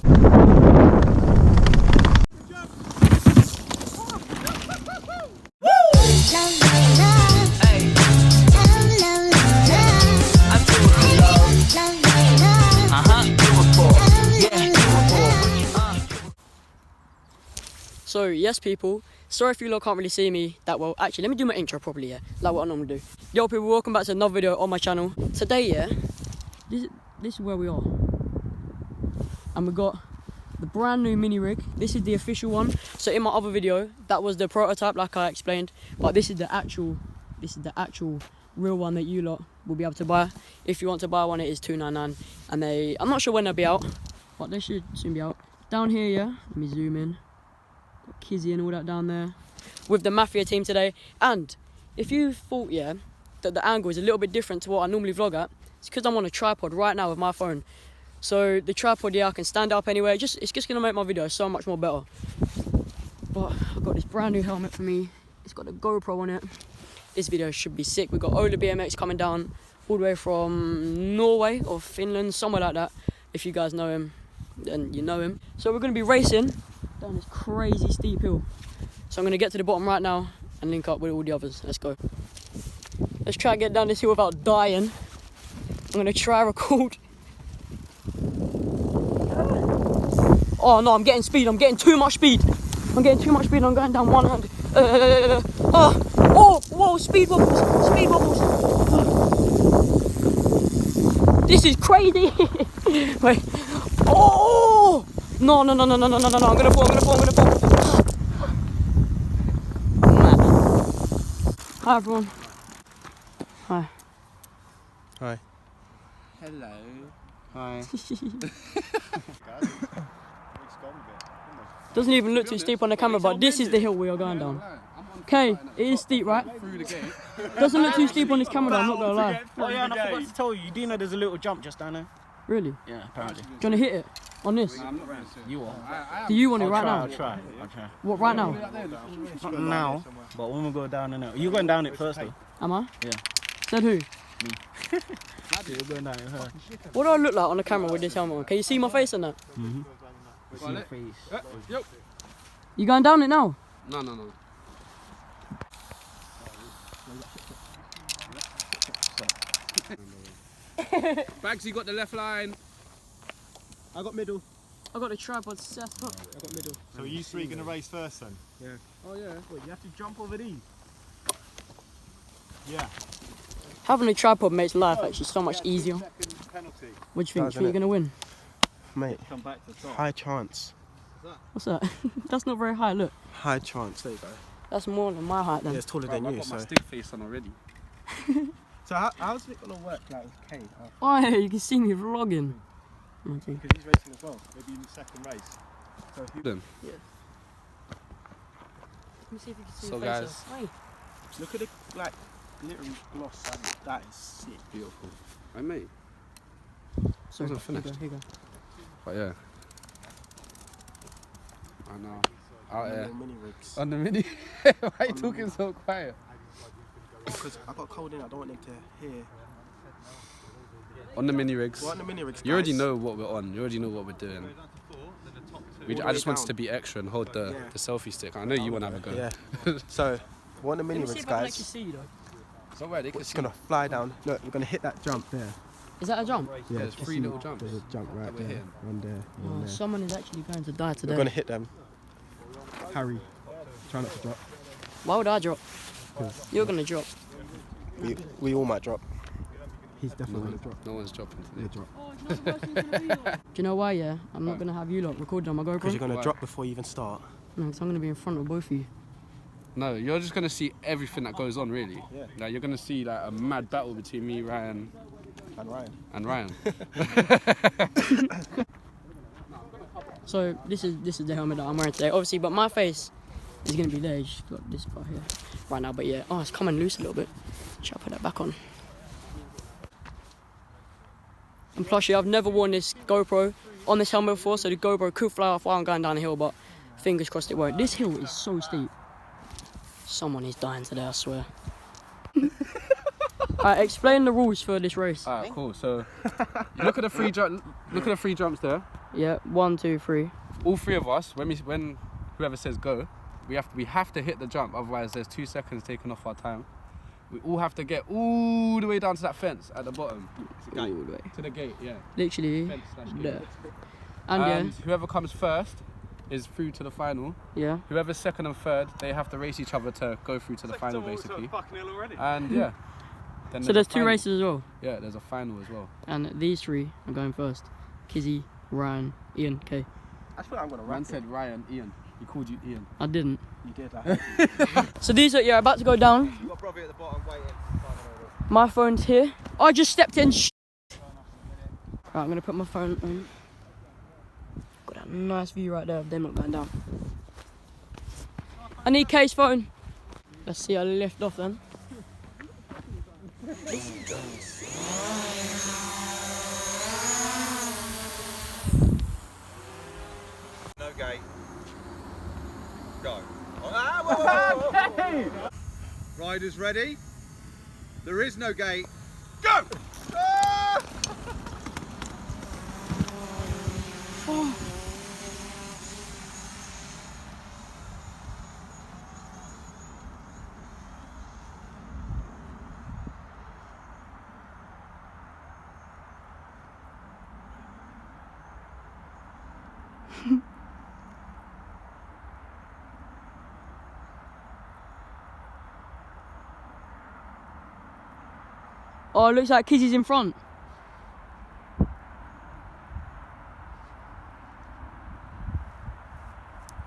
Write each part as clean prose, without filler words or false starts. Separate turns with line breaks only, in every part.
So yes people, sorry if you lot can't really see me that well. Actually, let me do my intro properly, yeah, like what I normally do. Yo people, welcome back to another video on my channel. Today, yeah, this is where we are. And we got the brand new mini rig. This is the official one. So in my other video, that was the prototype like I explained. But this is the actual real one that you lot will be able to buy. If you want to buy one, it is $299. And I'm not sure when they'll be out, but they should soon be out. Down here, yeah, let me zoom in. Got Kizzy and all that down there with the Mafia team today. And if you thought, yeah, that the angle is a little bit different to what I normally vlog at, it's because I'm on a tripod right now with my phone. So the tripod, yeah, I can stand up anywhere. It's just gonna make my video so much more better. But I've got this brand new helmet for me. It's got a GoPro on it. This video should be sick. We've got Ola BMX coming down all the way from Norway or Finland, somewhere like that. If you guys know him, then you know him. So we're gonna be racing down this crazy steep hill. So I'm gonna get to the bottom right now and link up with all the others. Let's go. Let's try and get down this hill without dying. I'm gonna try record. Oh no, I'm getting speed. I'm getting too much speed. I'm getting too much speed. I'm going down 100. Oh, whoa, speed bubbles. Speed bubbles. This is crazy. Wait. Oh! No. I'm gonna fall. Hi everyone. Hi.
Hi.
Hello.
Hi.
Doesn't even look too steep on the camera, but this is the hill we are going down. Okay, it is steep, right? Doesn't look too steep on this camera though, I'm not gonna lie.
Oh yeah, and I forgot to tell you, you do know there's a little jump just down there?
Really?
Yeah, apparently.
Do you want to hit it on this?
You are.
Do you want it right now?
I'll try.
What, right now?
Not now, but when we go down in it. You're going down it first though.
Am I?
Yeah.
Said who?
You're going down it first.
What do I look like on the camera with this helmet on? Can you see my face in that?
Mm-hmm. See your face.
You going down it now?
No. Bags, you got the left line.
I got middle.
I got the tripod set up.
I got middle.
So are you three going to race first then?
Yeah. Oh yeah. Wait, you have to jump over these?
Yeah.
Having a tripod makes life actually so much easier.
Penalty.
What do you think? Do you think you're going to win?
Mate,
Come back to the top.
high chance.
What's that? That's not very high, look.
High chance, there you go.
That's more than my height then.
Yeah, it's taller
Bro,
than
I've
you,
got my
so.
stick face on already.
So how's it going to work like with Kate?
Oh yeah, you can see me vlogging. Okay.
Because he's racing as well. Maybe in the second race. So if you
Then.
Yes. Let me see if you can see
So
the
guys,
face. Wait.
look at the like glittery gloss. That is sick.
beautiful. Hey mate.
Sorry,
Wasn't finished.
Here you go.
But yeah. I know. Out here.
Mini rigs.
On the mini. Why are you talking so quiet?
Because I got cold in, I don't want them to hear.
On the mini rigs.
What on the mini rigs?
You already
guys?
know what we're on. You already know what we're doing. I just wanted to be extra and hold the selfie stick. I know you want to have a go.
Yeah. So, what on the mini
Let me see
rigs,
if I can
guys?
actually see you though.
So where they can
It's
see.
gonna fly down. Look, we're gonna hit that jump there.
Is that a jump?
Yeah, there's 3 little jumps.
There's a jump right
that we're
there,
hitting.
one there,
Oh,
one there.
someone is actually going to die today.
We're gonna hit them. Harry, try not to drop.
Why would I drop? You're gonna drop.
We all might drop. He's definitely gonna drop.
No one's dropping
He'll
today.
drop.
Do you know why, yeah? I'm not gonna have you lot recorded on my
Because
GoPro.
you're gonna
Why?
drop before you even start.
No, because I'm gonna be in front of both of you.
No, you're just gonna see everything that goes on, really.
Yeah.
Like you're gonna see like a mad battle between me, Ryan,
And Ryan.
and Ryan.
So this is the helmet that I'm wearing today, obviously, but my face is gonna be there. You just got this part here right now, but yeah. Oh, it's coming loose a little bit. Should I put that back on? And plus, yeah, I've never worn this GoPro on this helmet before, so the GoPro could fly off while I'm going down the hill, but fingers crossed it won't. This hill is so steep. Someone is dying today, I swear. Alright, explain the rules for this race.
Alright, cool. So look at the 3 jumps there.
Yeah, 1, 2, 3.
All three of us, when whoever says go, we have to hit the jump. Otherwise, there's 2 seconds taken off our time. We all have to get all the way down to that fence at the bottom.
All the way.
To the gate, yeah.
Literally.
Fence slash gate.
There. And
whoever comes first is through to the final.
yeah.
Whoever's second and third, they have to race each other to go through to the final, basically.
Fucking ill already.
And yeah. Then
So there's
a
2
final.
races as well.
Yeah, there's a final as well.
And these 3 are going first. Kizzy, Ryan, Ian, K.
I feel like I'm gonna
Man
run.
said Ryan, Ian. He called you Ian.
I didn't.
You did. Like,
So these are, yeah, about to go down.
you got Brovy at the bottom waiting.
My phone's here. I just stepped in. Right, I'm gonna put my phone on. Got that nice view right there of them not going down. I need K's phone. Let's see, I lift off then.
No gate. Go. Ah, Riders ready? There is no gate. Go! Ah!
Oh, it looks like Kizzy's in front.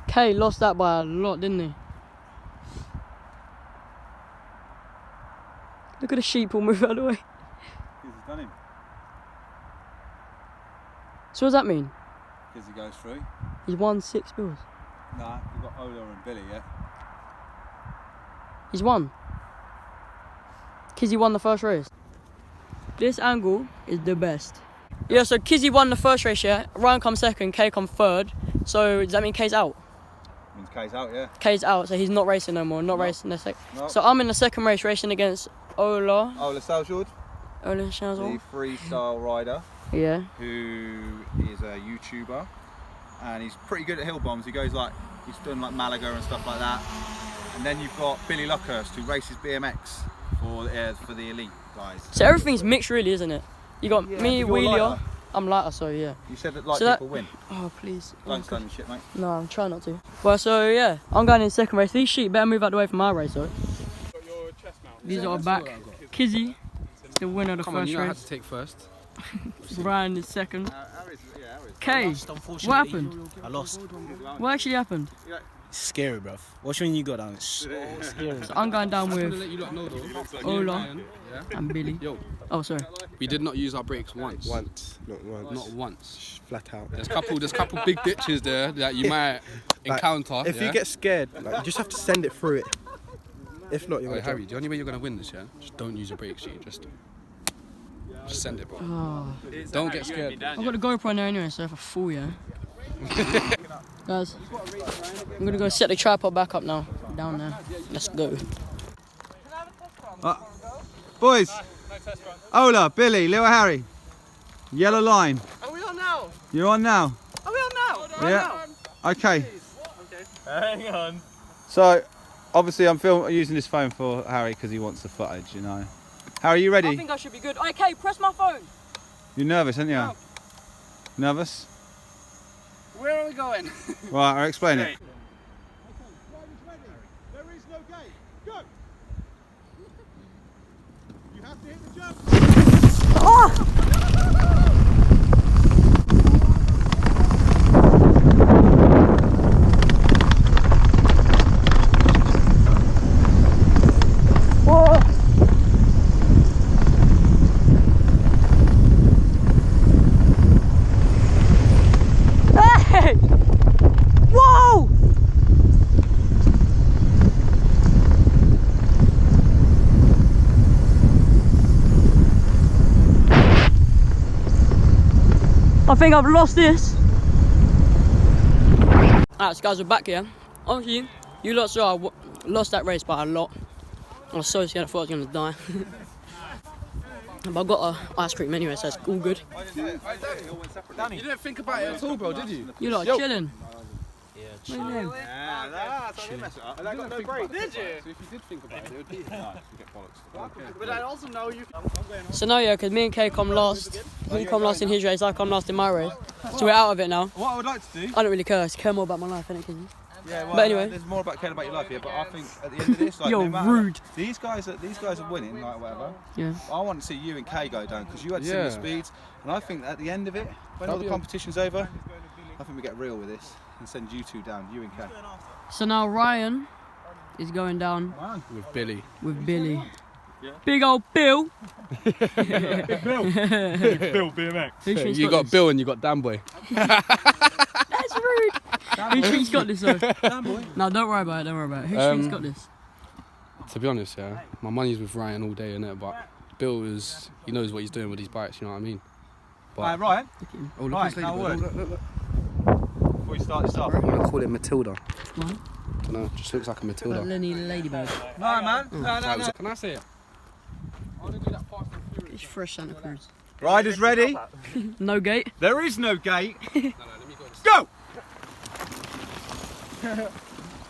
K lost that by a lot, didn't he? Look at the sheep all move out of the way.
He's done him.
So what does that mean?
Because he goes through.
He's won 6 bills.
Nah, you've got Ola and Billy, yeah?
He's won. Kizzy won the first race. This angle is the best. Yeah, so Kizzy won the first race, yeah. Ryan comes second, K come third. So does that mean K's out?
Means K's out, yeah?
K's out, so he's not racing no more. Not racing the second.
No.
So I'm in the second race racing against Ola.
Ola Salshord,
Ola
the
Shazal.
freestyle rider
Yeah.
who is a YouTuber and he's pretty good at hill bombs. He goes like, he's done like Malaga and stuff like that. And then you've got Billy Luckhurst who races BMX for the elite guys.
So everything's mixed really, isn't it? You got me,
you're
Wheeler.
lighter.
I'm lighter, so yeah.
You said that light
So that-
people win.
Oh, please.
Don't stand in shit, mate.
No, I'm trying not to. Well, so yeah, I'm going in second race. These sheep better move out the way from my race, though.
Got your chest mount.
These are back. Kizzy, the winner of the
Come on,
first
you know I had
race.
to take first.
Ryan is second.
Harry's.
K,
Unfortunately,
what happened?
I lost.
What actually happened?
It's scary, bruv. Watch when you go down. It's so scary.
So I'm going down
I'm gonna
with
let you lot know though.
Ola
Ryan, yeah?
and Billy.
Yo,
Oh, sorry.
we did not use our brakes once.
Once, not once.
Not once.
Flat out.
There's couple big ditches there that you might encounter.
If
yeah?
you get scared, like, you just have to send it through it. If not, you're
Hey,
gonna
Harry, the only way you're gonna win this, yeah, just don't use your brakes, G. Just send it, bro.
Oh,
Don't get scared.
I've got a GoPro in there anyway, so if I fall, yeah. Guys, I'm gonna go set the tripod back up now. Down there. Let's go.
Boys, Ola, Billy, little Harry, yellow line.
Are we on now?
You're on now.
Are we on now?
Yeah. Okay.
Hang on.
So, obviously, I'm using this phone for Harry because he wants the footage. You know. Harry, you
I
ready?
think I should be good. Okay, press my phone.
You're nervous, aren't you? Nervous?
Where are we going?
Right, I'll explain it.
There is no gate. Go! You have to hit the jump.
Hey! Whoa! I think I've lost this. Alright, so guys, we're back here. Obviously, you lot saw I lost that race by a lot. I was so scared, I thought I was gonna die. But I got a ice cream anyway, so it's all good.
You didn't think about it at all, bro, did you?
You lot are chilling.
I got no break.
Did you?
So if you did think about it, it would be
No, you get bollocks.
But I also know you.
So now, yeah, because me and Kay come last. He come last in his race, I come last in my race. So we're out of it now.
What I would like to do.
I don't really care. I care more about my life, innit, Kizzy?
Yeah, well,
But anyway.
there's more about caring about your life here. But I think at the end of this, like,
You're
no matter,
rude.
These guys are winning, like whatever.
Yeah.
I want to see you and Kay go down because you had similar speeds, and I think at the end of it, when all the competition's over, I think we get real with this and send you two down, you and Kay.
So now Ryan is going down
with Billy.
with Billy.
Yeah.
Big old Bill.
Bill BMX.
Who think's
You got
this?
Bill and you got Dan Boy.
That's rude. Who think's got this though? No, don't worry about it. Don't worry about it. Who think's got this?
To be honest, yeah, my money's with Ryan all day, innit? But Bill he knows what he's doing with his bikes, you know what I mean? But,
Ryan,
oh, look,
Right,
this lady,
now
bro.
what?
Look.
before we start this off.
I'm gonna call it Matilda.
What?
Dunno, just looks like a Matilda.
Lenny Ladybird.
No, man. No.
Can I say it? I want to do that Fast and Furious.
It's fresh Santa Cruz.
Riders ready?
No gate.
There is no gate.
No, let me go.
Go!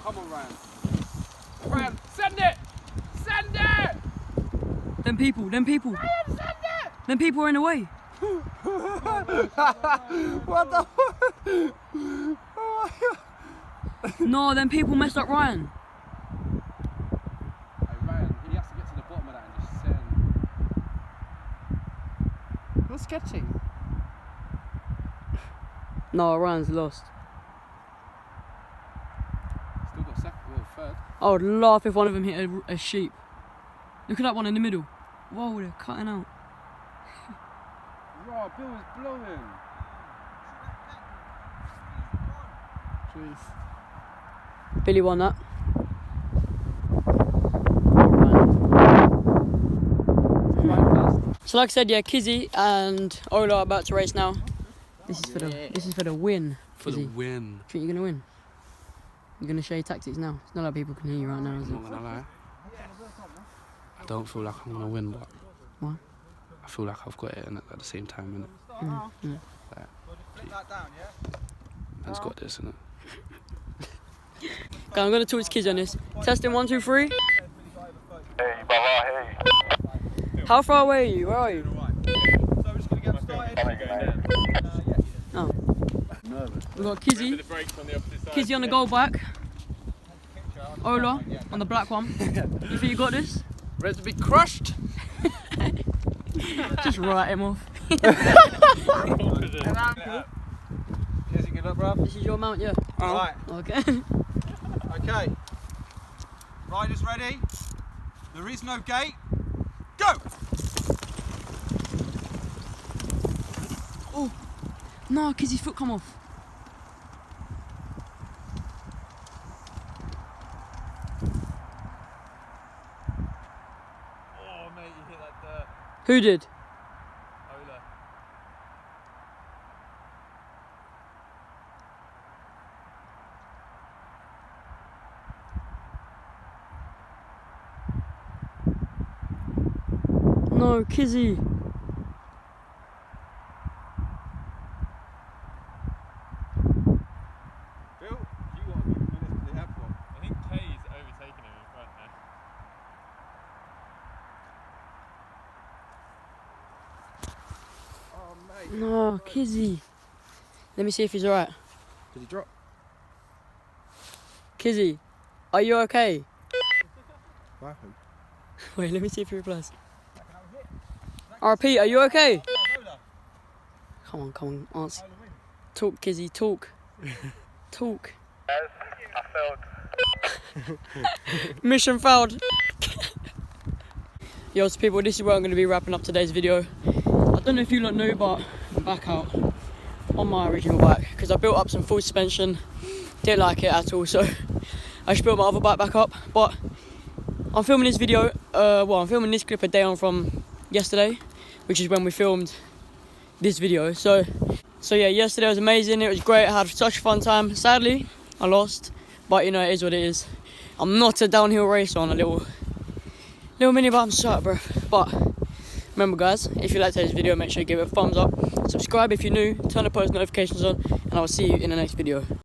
Come on, Ryan. Ryan, send it! Send it!
Them people.
Ryan, send it!
Them people are in the way.
What the?
No, them people messed up Ryan.
Hey, Ryan, he has to get to the bottom of that and just send.
You're sketching.
No, Ryan's lost.
Still got second, well, third.
I would laugh if one of them hit a sheep. Look at that one in the middle. Whoa, they're cutting out.
Bro, Bill is blowing.
Jeez.
Billy won that. So like I said, yeah, Kizzy and Ola are about to race now. This is for the win.
For
Kizzy.
the win.
Do you think you're gonna win? You're gonna show your tactics now. It's not like people can hear you right now, is
I'm
it?
not gonna lie. I don't feel like I'm gonna win, but
Why?
I feel like I've got it in at the same time, innit? Man's got this, innit?
Okay, I'm gonna talk to Kizzy on this. Testing 1, 2, 3.
Hey, Baba, hey.
How far away are you? Where are you?
So we're just going to get started.
Oh. We've got Kizzy. Kizzy on the gold bike. Ola on the black one. You think you got this?
Ready to be crushed?
Just write him off.
Kizzy, good luck, bruv.
This is your mount, yeah?
Right,
Okay.
okay. Riders ready? There is no gate. Go!
Oh. No, Kizzy's foot come off.
Oh, mate, you hit that dirt.
Who did?
Ola.
No, Kizzy.
Bill, you got to give him a lift to the airport.
I think Kay's overtaken him in front now.
No, Kizzy. Let me see if he's alright.
Did he drop?
Kizzy, are you okay?
What happened?
Wait, let me see if he replies. RP, are you okay? Come on, answer. Talk, Kizzy, talk. Talk.
I failed.
Mission failed. Yo, so people, this is where I'm going to be wrapping up today's video. I don't know if you lot know, but I'm back out on my original bike because I built up some full suspension. Didn't like it at all, so I just built my other bike back up. But I'm filming this video, I'm filming this clip a day on from yesterday, which is when we filmed this video. So yeah, yesterday was amazing. It was great. I had such a fun time. Sadly, I lost, but you know, it is what it is. I'm not a downhill racer on a little mini, but I'm so out of breath. But Remember guys, if you liked today's video, make sure you give it a thumbs up, subscribe if you're new, turn the post notifications on, and I will see you in the next video.